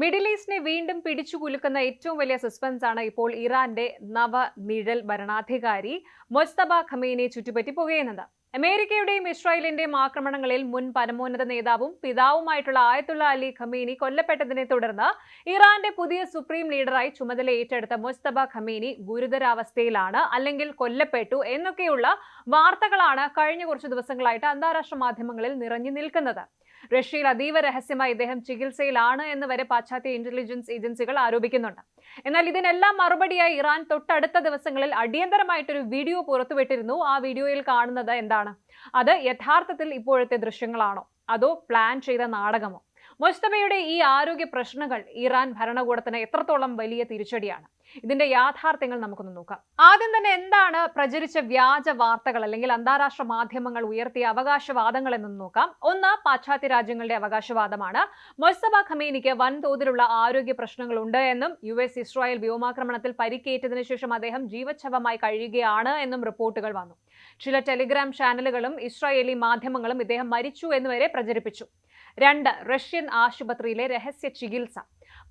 Middle ഈസ്റ്റിനെ വീണ്ടും പിടിച്ചുകുലുക്കുന്ന ഏറ്റവും വലിയ സസ്പെൻസ് ആണ് ഇപ്പോൾ ഇറാന്റെ നവനിഴൽ ഭരണാധികാരി മൊജ്തബ ഖമേനിയെ ചുറ്റിപ്പറ്റി പുകയുന്നത്. അമേരിക്കയുടെയും ഇസ്രായേലിന്റെയും ആക്രമണങ്ങളിൽ മുൻ പരമോന്നത നേതാവും പിതാവുമായിട്ടുള്ള ആയത്തുള്ള അലി ഖമേനി കൊല്ലപ്പെട്ടതിനെ തുടർന്ന് ഇറാന്റെ പുതിയ സുപ്രീം ലീഡറായി ചുമതല ഏറ്റെടുത്ത മൊജ്തബ ഖമേനി ഗുരുതരാവസ്ഥയിലാണ്, അല്ലെങ്കിൽ കൊല്ലപ്പെട്ടു എന്നൊക്കെയുള്ള വാർത്തകളാണ് കഴിഞ്ഞ കുറച്ച് ദിവസങ്ങളായിട്ട് അന്താരാഷ്ട്ര മാധ്യമങ്ങളിൽ നിറഞ്ഞു നിൽക്കുന്നത്. റഷ്യയിൽ അതീവ രഹസ്യമായി ഇദ്ദേഹം ചികിത്സയിലാണ് എന്ന് വരെ പാശ്ചാത്യ ഇന്റലിജൻസ് ഏജൻസികൾ ആരോപിക്കുന്നുണ്ട്. എന്നാൽ ഇതിനെല്ലാം മറുപടിയായി ഇറാൻ തൊട്ടടുത്ത ദിവസങ്ങളിൽ അടിയന്തരമായിട്ടൊരു വീഡിയോ പുറത്തുവിട്ടിരുന്നു. ആ വീഡിയോയിൽ കാണുന്നത് എന്താണ്? അത് യഥാർത്ഥത്തിൽ ഇപ്പോഴത്തെ ദൃശ്യങ്ങളാണോ അതോ പ്ലാൻ ചെയ്ത നാടകമോ? മൊജ്തബയുടെ ഈ ആരോഗ്യ പ്രശ്നങ്ങൾ ഇറാൻ ഭരണകൂടത്തിന് എത്രത്തോളം വലിയ തിരിച്ചടിയാണ്? ഇതിന്റെ യാഥാർത്ഥ്യങ്ങൾ നമുക്കൊന്ന് നോക്കാം. ആദ്യം തന്നെ എന്താണ് പ്രചരിച്ച വ്യാജ വാർത്തകൾ അല്ലെങ്കിൽ അന്താരാഷ്ട്ര മാധ്യമങ്ങൾ ഉയർത്തിയ അവകാശവാദങ്ങൾ എന്നൊന്ന് നോക്കാം. ഒന്ന്, പാശ്ചാത്യ രാജ്യങ്ങളുടെ അവകാശവാദമാണ്. മൊജ്തബ ഖമേനിക്ക് വൻതോതിലുള്ള ആരോഗ്യ പ്രശ്നങ്ങളുണ്ട് എന്നും US ഇസ്രായേൽ വ്യോമാക്രമണത്തിൽ പരിക്കേറ്റതിനു ശേഷം അദ്ദേഹം ജീവച്ഛവമായി കഴിയുകയാണ് എന്നും റിപ്പോർട്ടുകൾ വന്നു. ചില ടെലിഗ്രാം ചാനലുകളും ഇസ്രായേലി മാധ്യമങ്ങളും ഇദ്ദേഹം മരിച്ചു എന്നുവരെ പ്രചരിപ്പിച്ചു. 2, റഷ്യൻ ആശുപത്രിയിലെ രഹസ്യ ചികിത്സ.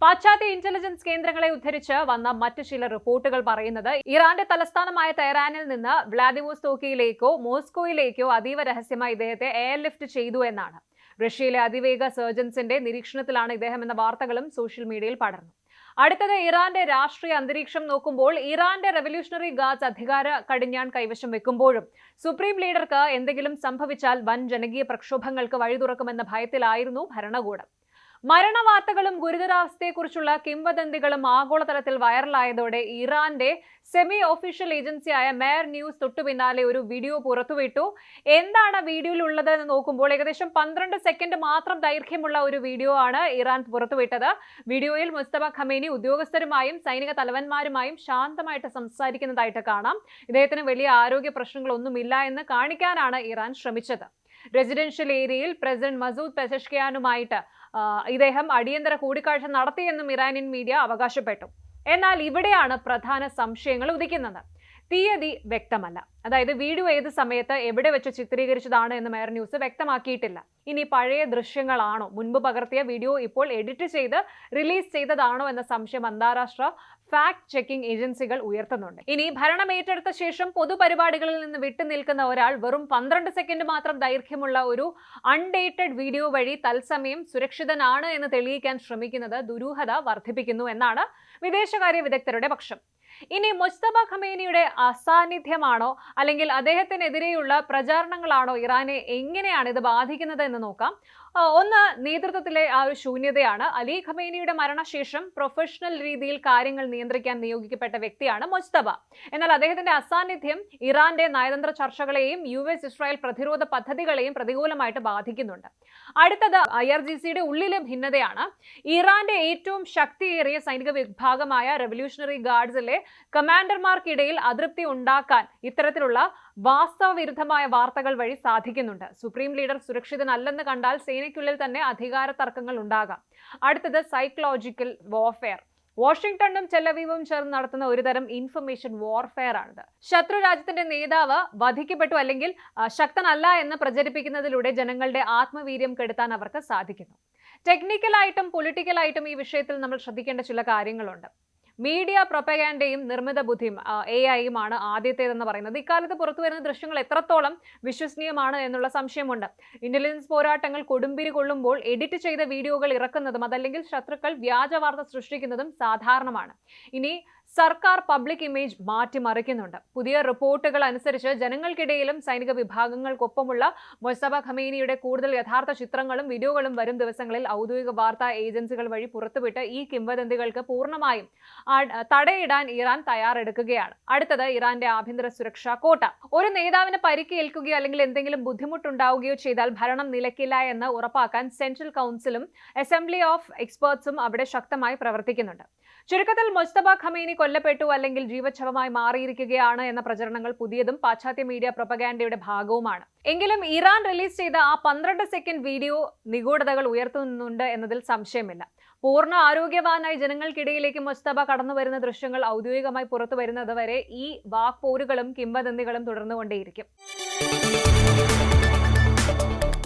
പാശ്ചാത്യ ഇന്റലിജൻസ് കേന്ദ്രങ്ങളെ ഉദ്ധരിച്ച് വന്ന മറ്റു ചില റിപ്പോർട്ടുകൾ പറയുന്നത് ഇറാന്റെ തലസ്ഥാനമായ തെഹ്റാനിൽ നിന്ന് വ്ളാദിവോസ്റ്റോക്കിലേക്കോ മോസ്കോയിലേക്കോ അതീവ രഹസ്യമായി ഇദ്ദേഹത്തെ എയർലിഫ്റ്റ് ചെയ്തു എന്നാണ്. റഷ്യയിലെ അതിവേഗ സർജൻസിന്റെ നിരീക്ഷണത്തിലാണ് ഇദ്ദേഹം എന്ന വാർത്തകളും സോഷ്യൽ മീഡിയയിൽ പടർന്നു. അടുത്തത്, ഇറാന്റെ രാഷ്ട്രീയ അന്തരീക്ഷം നോക്കുമ്പോൾ ഇറാന്റെ റവല്യൂഷണറി ഗാർഡ്സ് അധികാര കടിഞ്ഞാൺ കൈവശം വെക്കുമ്പോഴും സുപ്രീം ലീഡർക്ക് എന്തെങ്കിലും സംഭവിച്ചാൽ വൻ ജനകീയ പ്രക്ഷോഭങ്ങൾക്ക് വഴി തുറക്കുമെന്ന ഭയത്തിലായിരുന്നു ഭരണകൂടം. മരണവാർത്തകളും ഗുരുതരാവസ്ഥയെക്കുറിച്ചുള്ള കിംവദന്തികളും ആഗോളതലത്തിൽ വൈറലായതോടെ ഇറാന്റെ സെമി ഒഫീഷ്യൽ ഏജൻസിയായ മേർ ന്യൂസ് തൊട്ടു പിന്നാലെ ഒരു വീഡിയോ പുറത്തുവിട്ടു. എന്താണ് വീഡിയോയിൽ ഉള്ളത് എന്ന് നോക്കുമ്പോൾ ഏകദേശം 12 സെക്കൻഡ് മാത്രം ദൈർഘ്യമുള്ള ഒരു വീഡിയോ ആണ് ഇറാൻ പുറത്തുവിട്ടത്. വീഡിയോയിൽ മൊജ്തബ ഖമേനി ഉദ്യോഗസ്ഥരുമായും സൈനിക തലവന്മാരുമായും ശാന്തമായിട്ട് സംസാരിക്കുന്നതായിട്ട് കാണാം. ഇദ്ദേഹത്തിന് വലിയ ആരോഗ്യ പ്രശ്നങ്ങളൊന്നുമില്ല എന്ന് കാണിക്കാനാണ് ഇറാൻ ശ്രമിച്ചത്. റെസിഡൻഷ്യൽ ഏരിയയിൽ പ്രസിഡന്റ് മസൂദ് പെസഷ്കിയാനുമായിട്ട് ഇദ്ദേഹം അടിയന്തര കൂടിക്കാഴ്ച നടത്തിയെന്നും ഇറാനിയൻ മീഡിയ അവകാശപ്പെട്ടു. എന്നാൽ ഇവിടെയാണ് പ്രധാന സംശയങ്ങൾ ഉദിക്കുന്നത്. തീയതി വ്യക്തമല്ല. അതായത് വീഡിയോ ഏത് സമയത്ത് എവിടെ വെച്ച് ചിത്രീകരിച്ചതാണ് എന്ന് മേർ ന്യൂസ് വ്യക്തമാക്കിയിട്ടില്ല. ഇനി പഴയ ദൃശ്യങ്ങളാണോ, മുൻപ് പകർത്തിയ വീഡിയോ ഇപ്പോൾ എഡിറ്റ് ചെയ്ത് റിലീസ് ചെയ്തതാണോ എന്ന സംശയം അന്താരാഷ്ട്ര ഫാക്ട് ചെക്കിംഗ് ഏജൻസികൾ ഉയർത്തുന്നുണ്ട്. ഇനി ഭരണം ഏറ്റെടുത്ത ശേഷം പൊതുപരിപാടികളിൽ നിന്ന് വിട്ടുനിൽക്കുന്ന ഒരാൾ വെറും 12 സെക്കൻഡ് മാത്രം ദൈർഘ്യമുള്ള ഒരു അൺഡേറ്റഡ് വീഡിയോ വഴി തത്സമയം സുരക്ഷിതനാണ് എന്ന് തെളിയിക്കാൻ ശ്രമിക്കുന്നത് ദുരൂഹത വർദ്ധിപ്പിക്കുന്നു എന്നാണ് വിദേശകാര്യ വിദഗ്ധരുടെ പക്ഷം. ഇനി മൊജ്തബ ഖമേനിയുടെ അസാന്നിധ്യമാണോ അല്ലെങ്കിൽ അദ്ദേഹത്തിനെതിരെയുള്ള പ്രചാരണങ്ങളാണോ ഇറാനെ എങ്ങനെയാണ് ഇത് ബാധിക്കുന്നത് എന്ന് നോക്കാം. ഒന്ന്, നേതൃത്വത്തിലെ ആ ഒരു ശൂന്യതയാണ്. അലി ഖമേനിയുടെ മരണശേഷം പ്രൊഫഷണൽ രീതിയിൽ കാര്യങ്ങൾ നിയന്ത്രിക്കാൻ നിയോഗിക്കപ്പെട്ട വ്യക്തിയാണ് മൊജ്തബ. എന്നാൽ അദ്ദേഹത്തിന്റെ അസാന്നിധ്യം ഇറാന്റെ നയതന്ത്ര ചർച്ചകളെയും US ഇസ്രായേൽ പ്രതിരോധ പദ്ധതികളെയും പ്രതികൂലമായിട്ട് ബാധിക്കുന്നുണ്ട്. അടുത്തത്, IRGCയുടെ ഉള്ളിലെ ഭിന്നതയാണ്. ഇറാന്റെ ഏറ്റവും ശക്തിയേറിയ സൈനിക വിഭാഗമായ റവല്യൂഷണറി ഗാർഡ്സിലെ കമാൻഡർമാർക്കിടയിൽ അതൃപ്തി ഉണ്ടാക്കാൻ ഇത്തരത്തിലുള്ള വാസ്തവവിരുദ്ധമായ വാർത്തകൾ വഴി സാധിക്കുന്നുണ്ട്. സുപ്രീം ലീഡർ സുരക്ഷിതനല്ലെന്ന് കണ്ടാൽ സേനയ്ക്കുള്ളിൽ തന്നെ അധികാര തർക്കങ്ങൾ ഉണ്ടാകാം. അടുത്തത്, സൈക്കോളജിക്കൽ വാർഫെയർ. വാഷിംഗ്ടണും ടെലവീവും ചേർന്ന് നടത്തുന്ന ഒരുതരം ഇൻഫർമേഷൻ വാർഫെയർ ആണിത്. ശത്രു രാജ്യത്തിന്റെ നേതാവ് വധിക്കപ്പെട്ടു അല്ലെങ്കിൽ ശക്തനല്ല എന്ന് പ്രചരിപ്പിക്കുന്നതിലൂടെ ജനങ്ങളുടെ ആത്മവീര്യം കെടുത്താൻ അവർക്ക് സാധിക്കുന്നു. ടെക്നിക്കലായിട്ടും പൊളിറ്റിക്കലായിട്ടും ഈ വിഷയത്തിൽ നമ്മൾ ശ്രദ്ധിക്കേണ്ട ചില കാര്യങ്ങളുണ്ട്. മീഡിയ പ്രൊപ്പഗാൻഡയും നിർമ്മിത ബുദ്ധിയും AI-യുമാണ് ആദ്യത്തേതെന്ന് പറയുന്നത്. ഇക്കാലത്ത് പുറത്തുവരുന്ന ദൃശ്യങ്ങൾ എത്രത്തോളം വിശ്വസനീയമാണ് എന്നുള്ള സംശയമുണ്ട്. ഇന്റലിജൻസ് പോരാട്ടങ്ങൾ കൊടുമ്പിരി കൊള്ളുമ്പോൾ എഡിറ്റ് ചെയ്ത വീഡിയോകൾ ഇറക്കുന്നതും അതല്ലെങ്കിൽ ശത്രുക്കൾ വ്യാജ വാർത്ത സൃഷ്ടിക്കുന്നതും സാധാരണമാണ്. ഇനി സർക്കാർ പബ്ലിക് ഇമേജ് മാറ്റിമറിക്കുന്നുണ്ട്. പുതിയ റിപ്പോർട്ടുകൾ അനുസരിച്ച് ജനങ്ങൾക്കിടയിലും സൈനിക വിഭാഗങ്ങൾക്കൊപ്പമുള്ള മൊജ്തബ ഖമേനിയുടെ കൂടുതൽ യഥാർത്ഥ ചിത്രങ്ങളും വീഡിയോകളും വരും ദിവസങ്ങളിൽ ഔദ്യോഗിക വാർത്താ ഏജൻസികൾ വഴി പുറത്തുവിട്ട് ഈ കിംവദന്തികൾക്ക് പൂർണ്ണമായും തടയിടാൻ ഇറാൻ തയ്യാറെടുക്കുകയാണ്. അടുത്തത്, ഇറാന്റെ ആഭ്യന്തര സുരക്ഷാ കോട്ട. ഒരു നേതാവിന് പരിക്കേൽക്കുകയോ അല്ലെങ്കിൽ എന്തെങ്കിലും ബുദ്ധിമുട്ടുണ്ടാവുകയോ ചെയ്താൽ ഭരണം നിലയ്ക്കില്ല എന്ന് ഉറപ്പാക്കാൻ സെൻട്രൽ കൗൺസിലും അസംബ്ലി ഓഫ് എക്സ്പേർട്സും അവിടെ ശക്തമായി പ്രവർത്തിക്കുന്നുണ്ട്. ചുരുക്കത്തിൽ, മൊജ്തബ ഖമേനി കൊല്ലപ്പെട്ടു അല്ലെങ്കിൽ ജീവച്ഛവമായി മാറിയിരിക്കുകയാണ് എന്ന പ്രചരണങ്ങൾ പുതിയതും പാശ്ചാത്യ മീഡിയ പ്രൊപ്പഗാൻഡയുടെ ഭാഗവുമാണ്. എങ്കിലും ഇറാൻ റിലീസ് ചെയ്ത ആ 12 സെക്കൻഡ് വീഡിയോ നിഗൂഢതകൾ ഉയർത്തുന്നുണ്ട് എന്നതിൽ സംശയമില്ല. പൂർണ്ണ ആരോഗ്യവാനായി ജനങ്ങൾക്കിടയിലേക്ക് മൊജ്തബ കടന്നു വരുന്ന ദൃശ്യങ്ങൾ ഔദ്യോഗികമായി പുറത്തു വരുന്നത് വരെ ഈ വാക്പോരുകളും കിംവദന്തികളും തുടർന്നുകൊണ്ടേയിരിക്കും.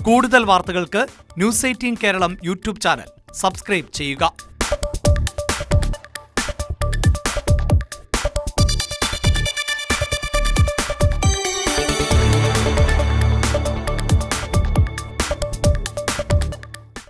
കൂടുതൽ വാർത്തകൾക്ക് News 18 Keralam YouTube channel subscribe ചെയ്യുക.